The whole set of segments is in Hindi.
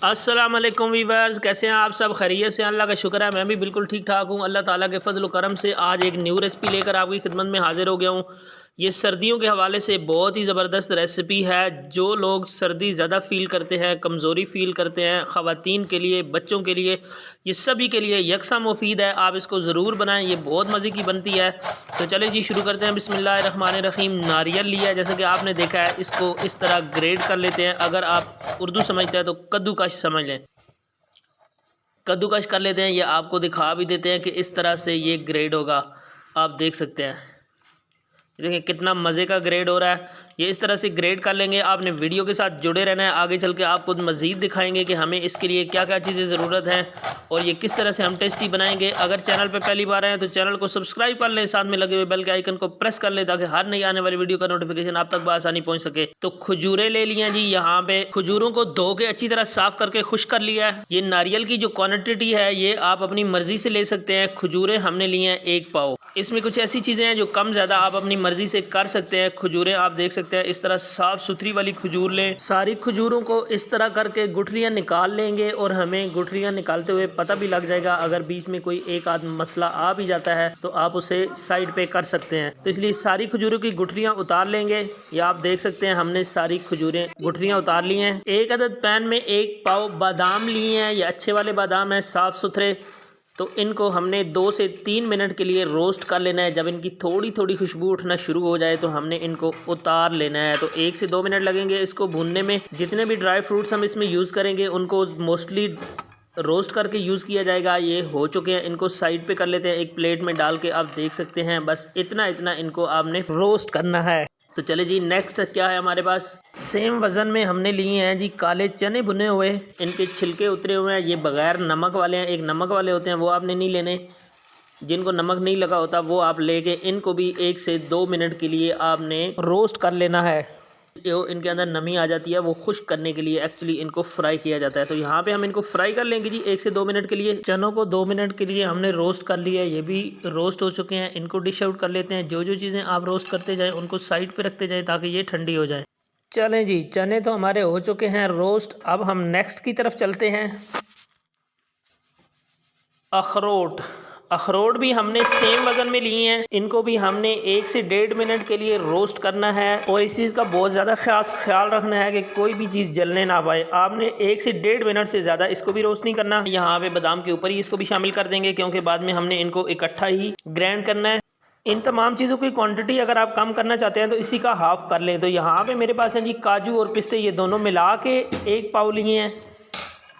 अस्सलाम वालेकुम वीवर्स, कैसे हैं आप सब? खैरियत से? अल्लाह का शुक्र है, मैं भी बिल्कुल ठीक ठाक हूँ। अल्लाह ताला के फजल व करम से आज एक न्यू रेसिपी लेकर आपकी खिदमत में हाजिर हो गया हूँ। ये सर्दियों के हवाले से बहुत ही ज़बरदस्त रेसिपी है। जो लोग सर्दी ज़्यादा फ़ील करते हैं, कमज़ोरी फ़ील करते हैं, ख़वातीन के लिए, बच्चों के लिए, ये सभी के लिए यकसा मुफीद है। आप इसको ज़रूर बनाएँ, ये बहुत मज़े की बनती है। तो चलिए जी शुरू करते हैं। बिस्मिल्लाहिर्रहमानिर्रहीम। नारियल लिया है, जैसे कि आपने देखा है, इसको इस तरह ग्रेड कर लेते हैं। अगर आप उर्दू समझते हैं तो कद्दूकश समझ लें, कद्दूकश कर लेते हैं। ये आपको दिखा भी देते हैं कि इस तरह से ये ग्रेड होगा। आप देख सकते हैं, देखिए कितना मज़े का ग्रेड हो रहा है। ये इस तरह से ग्रेड कर लेंगे। आपने वीडियो के साथ जुड़े रहना है, आगे चल के आपको मज़ीद दिखाएंगे कि हमें इसके लिए क्या क्या चीज़ें ज़रूरत हैं और ये किस तरह से हम टेस्टी बनाएंगे। अगर चैनल पर पहली बार आए तो चैनल को सब्सक्राइब कर लें, साथ में लगे हुए बेल के आइकन को प्रेस कर लें ताकि हर नई आने वाली वीडियो का नोटिफिकेशन आप तक बआसानी पहुँच सके। तो खजूरें ले लिया जी। यहाँ पे खजूरों को धो के अच्छी तरह साफ़ करके खुश कर लिया है। ये नारियल की जो क्वान्टिटी है ये आप अपनी मर्ज़ी से ले सकते हैं। खजूरें हमने ली हैं 1 पाव। इसमें कुछ ऐसी चीज़ें हैं जो कम ज़्यादा आप अपनी मर्ज़ी से कर सकते हैं। खजूरें आप देख सकते हैं, इस तरह साफ़ सुथरी वाली खजूर लें। सारी खजूरों को इस तरह करके गुठलियाँ निकाल लेंगे और हमें गुठलियाँ निकालते हुए पता भी लग जाएगा। अगर बीच में कोई एक आध मसला आ भी जाता है तो आप उसे साइड पे कर सकते हैं। तो इसलिए सारी खजूरों की गुठलियाँ उतार लेंगे। या आप देख सकते हैं हमने सारी खजूरें गुठलियाँ उतार ली हैं। एक अदद पैन में 1 पाव बादाम लिए हैं। ये अच्छे वाले बादाम हैं, साफ़ सुथरे। तो इनको हमने 2 से 3 मिनट के लिए रोस्ट कर लेना है। जब इनकी थोड़ी थोड़ी खुशबू उठना शुरू हो जाए तो हमने इनको उतार लेना है। तो 1 से 2 मिनट लगेंगे इसको भूनने में। जितने भी ड्राई फ्रूट्स हम इसमें यूज़ करेंगे उनको मोस्टली रोस्ट करके यूज़ किया जाएगा। ये हो चुके हैं, इनको साइड पे कर लेते हैं। एक प्लेट में डाल के आप देख सकते हैं, बस इतना इतना इनको आपने रोस्ट करना है। तो चले जी, नेक्स्ट क्या है हमारे पास। सेम वज़न में हमने लिए हैं जी काले चने भुने हुए। इनके छिलके उतरे हुए हैं। ये बग़ैर नमक वाले हैं। एक नमक वाले होते हैं, वो आपने नहीं लेने। जिनको नमक नहीं लगा होता वो आप लेके इनको भी 1 से 2 मिनट के लिए आपने रोस्ट कर लेना है। जो इनके अंदर नमी आ जाती है वो खुश्क करने के लिए एक्चुअली इनको फ्राई किया जाता है। तो यहाँ पे हम इनको फ्राई कर लेंगे जी 1 से 2 मिनट के लिए। चनों को 2 मिनट के लिए हमने रोस्ट कर लिया है। ये भी रोस्ट हो चुके हैं। इनको डिश आउट कर लेते हैं। जो जो चीज़ें आप रोस्ट करते जाएँ उनको साइड पे रखते जाएँ ताकि ये ठंडी हो जाए। चलें जी, चने तो हमारे हो चुके हैं रोस्ट। अब हम नेक्स्ट की तरफ चलते हैं। अखरोट। अखरोट भी हमने सेम वज़न में लिए हैं। इनको भी हमने 1 से 1.5 मिनट के लिए रोस्ट करना है और इस चीज़ का बहुत ज़्यादा ख्याल रखना है कि कोई भी चीज़ जलने ना पाए। आपने 1 से 1.5 मिनट से ज़्यादा इसको भी रोस्ट नहीं करना। यहाँ पे बादाम के ऊपर ही इसको भी शामिल कर देंगे क्योंकि बाद में हमने इनको इकट्ठा ही ग्राइंड करना है। इन तमाम चीज़ों की क्वांटिटी अगर आप कम करना चाहते हैं तो इसी का हाफ़ कर लें। तो यहाँ पे मेरे पास है जी काजू और पिस्ते, ये दोनों मिला के 1 पाव लिए हैं।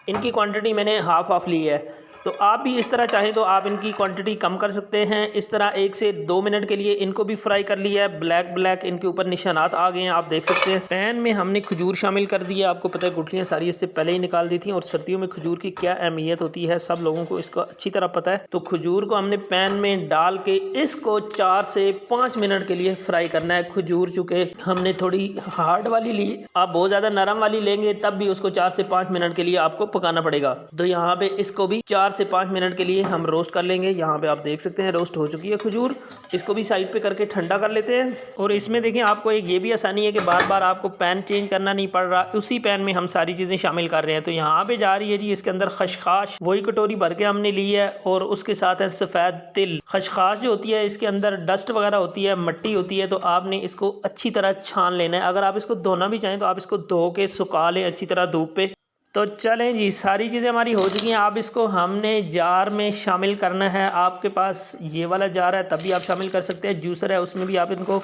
इनकी क्वांटिटी मैंने हाफ़ ली है। तो आप भी इस तरह चाहें तो आप इनकी क्वांटिटी कम कर सकते हैं। इस तरह 1 से 2 मिनट के लिए इनको भी फ्राई कर लिया है। ब्लैक इनके ऊपर निशानात आ गए हैं, आप देख सकते हैं। पैन में हमने खजूर शामिल कर दी है। आपको पता है गुठलियाँ सारी इससे पहले ही निकाल दी थी और सर्दियों में खजूर की क्या अहमियत होती है सब लोगों को इसका अच्छी तरह पता है। तो खजूर को हमने पैन में डाल के इसको 4 से 5 मिनट के लिए फ्राई करना है। खजूर चूँकि हमने थोड़ी हार्ड वाली ली, आप बहुत ज़्यादा नरम वाली लेंगे तब भी उसको 4 से 5 मिनट के लिए आपको पकाना पड़ेगा। तो यहाँ पे इसको भी 4 से 5 मिनट के लिए हम रोस्ट कर लेंगे। यहाँ पे आप देख सकते हैं रोस्ट हो चुकी है खजूर। इसको भी साइड पे करके ठंडा कर लेते हैं। और इसमें देखें आपको एक ये भी आसानी है कि बार बार आपको पैन चेंज करना नहीं पड़ रहा, उसी पैन में हम सारी चीज़ें शामिल कर रहे हैं। तो यहाँ पे जा रही है जी इसके अंदर खशखाश, वही कटोरी भर के हमने ली है और उसके साथ है सफ़ेद तिल। खशखाश जो होती है इसके अंदर डस्ट वगैरह होती है, मट्टी होती है, तो आपने इसको अच्छी तरह छान लेना है। अगर आप इसको धोना भी चाहें तो आप इसको धो के सुखा लें अच्छी तरह धूप पे। तो चलें जी, सारी चीज़ें हमारी हो चुकी हैं। आप इसको हमने जार में शामिल करना है। आपके पास ये वाला जार है तब भी आप शामिल कर सकते हैं, जूसर है उसमें भी आप इनको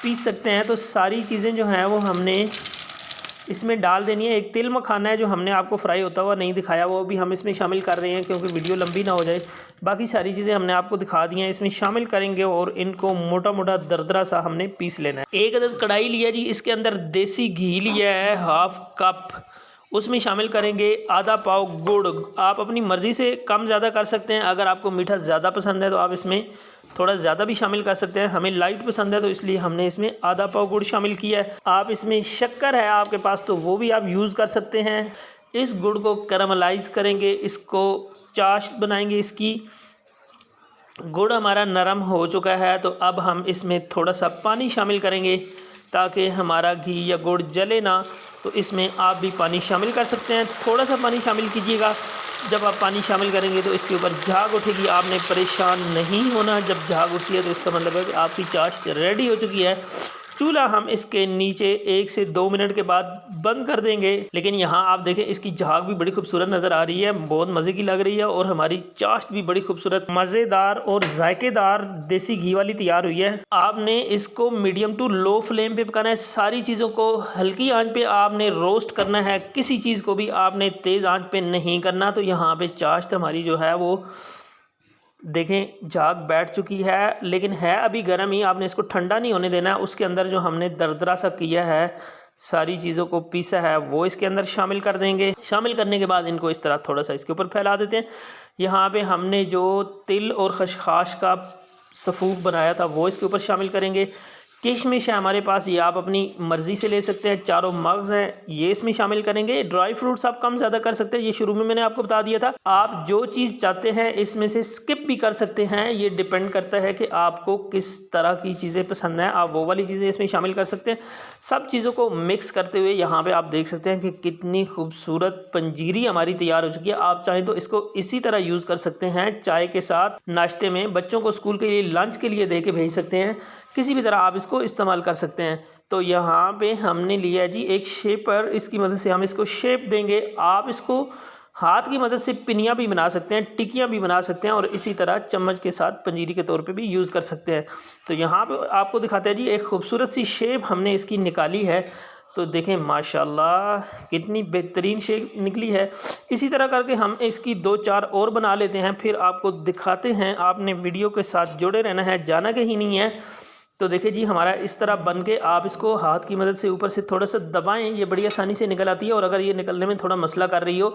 पीस सकते हैं। तो सारी चीज़ें जो हैं वो हमने इसमें डाल देनी है। एक तिल मखाना है जो हमने आपको फ्राई होता हुआ नहीं दिखाया, वो भी हम इसमें शामिल कर रहे हैं क्योंकि वीडियो लंबी ना हो जाए। बाकी सारी चीज़ें हमने आपको दिखा दी हैं, इसमें शामिल करेंगे और इनको मोटा मोटा दरदरा सा हमने पीस लेना है। एक अदद कढ़ाई लिया जी, इसके अंदर देसी घी लिया है 1/2 कप। उसमें शामिल करेंगे आधा पाव गुड़। आप अपनी मर्ज़ी से कम ज़्यादा कर सकते हैं। अगर आपको मीठा ज़्यादा पसंद है तो आप इसमें थोड़ा ज़्यादा भी शामिल कर सकते हैं। हमें लाइट पसंद है तो इसलिए हमने इसमें आधा पाव गुड़ शामिल किया है। आप इसमें शक्कर है आपके पास तो वो भी आप यूज़ कर सकते हैं। इस गुड़ को कैरामलाइज़ करेंगे, इसको चाश बनाएंगे इसकी। गुड़ हमारा नरम हो चुका है तो अब हम इसमें थोड़ा सा पानी शामिल करेंगे ताकि हमारा घी या गुड़ जले ना तो इसमें आप भी पानी शामिल कर सकते हैं। थोड़ा सा पानी शामिल कीजिएगा। जब आप पानी शामिल करेंगे तो इसके ऊपर झाग उठेगी। आपने परेशान नहीं होना। जब झाग उठती है तो इसका मतलब है कि आपकी चाश रेडी हो चुकी है। चूल्हा हम इसके नीचे 1 से 2 मिनट के बाद बंद कर देंगे। लेकिन यहाँ आप देखें इसकी झाग भी बड़ी खूबसूरत नज़र आ रही है, बहुत मज़े की लग रही है और हमारी चाश भी बड़ी खूबसूरत मज़ेदार और जायकेदार देसी घी वाली तैयार हुई है। आपने इसको मीडियम टू लो फ्लेम पे पकाना है। सारी चीज़ों को हल्की आंच पे आपने रोस्ट करना है। किसी चीज़ को भी आपने तेज़ आंच पे नहीं करना। तो यहाँ पे चाश हमारी जो है वो देखें झाग बैठ चुकी है, लेकिन है अभी गर्म ही। आपने इसको ठंडा नहीं होने देना है। उसके अंदर जो हमने दरदरा सा किया है, सारी चीज़ों को पीसा है, वो इसके अंदर शामिल कर देंगे। शामिल करने के बाद इनको इस तरह थोड़ा सा इसके ऊपर फैला देते हैं। यहाँ पे हमने जो तिल और खसखस का सफ़ूफ बनाया था वो इसके ऊपर शामिल करेंगे। किशमिश है हमारे पास, ये आप अपनी मर्ज़ी से ले सकते हैं। चारों मग्ज़ हैं, ये इसमें शामिल करेंगे। ड्राई फ्रूट्स आप कम ज़्यादा कर सकते हैं, ये शुरू में मैंने आपको बता दिया था। आप जो चीज़ चाहते हैं इसमें से स्किप भी कर सकते हैं। ये डिपेंड करता है कि आपको किस तरह की चीज़ें पसंद हैं, आप वो वाली चीज़ें इसमें शामिल कर सकते हैं। सब चीज़ों को मिक्स करते हुए यहाँ पर आप देख सकते हैं कि कितनी खूबसूरत पंजीरी हमारी तैयार हो चुकी है। आप चाहें तो इसको इसी तरह यूज़ कर सकते हैं, चाय के साथ, नाश्ते में, बच्चों को स्कूल के लिए लंच के लिए दे के भेज सकते हैं। किसी भी तरह आप इसको इस्तेमाल कर सकते हैं। तो यहाँ पे हमने लिया जी एक शेपर, इसकी मदद से हम इसको शेप देंगे। आप इसको हाथ की मदद से पिनियाँ भी बना सकते हैं, टिकियाँ भी बना सकते हैं और इसी तरह चम्मच के साथ पंजीरी के तौर पे भी यूज़ कर सकते हैं। तो यहाँ पे आपको दिखाते हैं जी एक खूबसूरत सी शेप हमने इसकी निकाली है। तो देखें माशाल्लाह कितनी बेहतरीन शेप निकली है। इसी तरह करके हम इसकी 2-4 और बना लेते हैं, फिर आपको दिखाते हैं। आपने वीडियो के साथ जुड़े रहना है, जाना कहीं नहीं है। तो देखिए जी हमारा इस तरह बन के आप इसको हाथ की मदद से ऊपर से थोड़ा सा दबाएं, ये बड़ी आसानी से निकल आती है। और अगर ये निकलने में थोड़ा मसला कर रही हो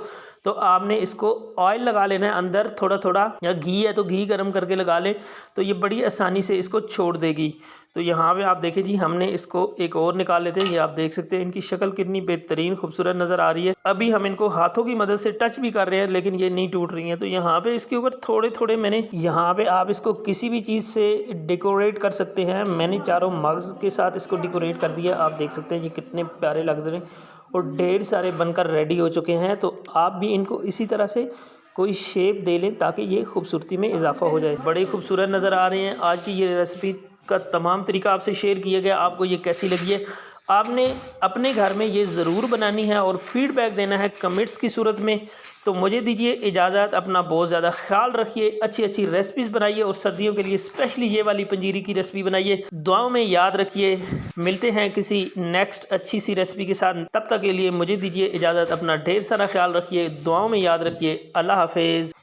तो आपने इसको ऑयल लगा लेना है अंदर थोड़ा थोड़ा, या घी है तो घी गर्म करके लगा लें, तो ये बड़ी आसानी से इसको छोड़ देगी। तो यहाँ पे आप देखें जी हमने इसको एक और निकाल लेते हैं। ये आप देख सकते हैं इनकी शक्ल कितनी बेहतरीन खूबसूरत नज़र आ रही है। अभी हम इनको हाथों की मदद से टच भी कर रहे हैं लेकिन ये नहीं टूट रही हैं। तो यहाँ पे इसके ऊपर थोड़े थोड़े मैंने, यहाँ पे आप इसको किसी भी चीज़ से डेकोरेट कर सकते हैं। मैंने चारों मग्स के साथ इसको डेकोरेट कर दिया। आप देख सकते हैं ये कितने प्यारे लग रहे हैं और ढेर सारे बनकर रेडी हो चुके हैं। तो आप भी इनको इसी तरह से कोई शेप दे लें ताकि ये खूबसूरती में इजाफा हो जाए। बड़े खूबसूरत नज़र आ रहे हैं। आज की ये रेसिपी का तमाम तरीका आपसे शेयर किया गया। आपको ये कैसी लगी है, आपने अपने घर में ये ज़रूर बनानी है और फीडबैक देना है कमेंट्स की सूरत में। तो मुझे दीजिए इजाज़त, अपना बहुत ज़्यादा ख्याल रखिए, अच्छी अच्छी रेसिपीज़ बनाइए और सर्दियों के लिए स्पेशली ये वाली पंजीरी की रेसिपी बनाइए। दुआओं में याद रखिए। मिलते हैं किसी नेक्स्ट अच्छी सी रेसिपी के साथ। तब तक के लिए मुझे दीजिए इजाज़त, अपना ढेर सारा ख्याल रखिए, दुआओं में याद रखिए। अल्लाह हाफिज़।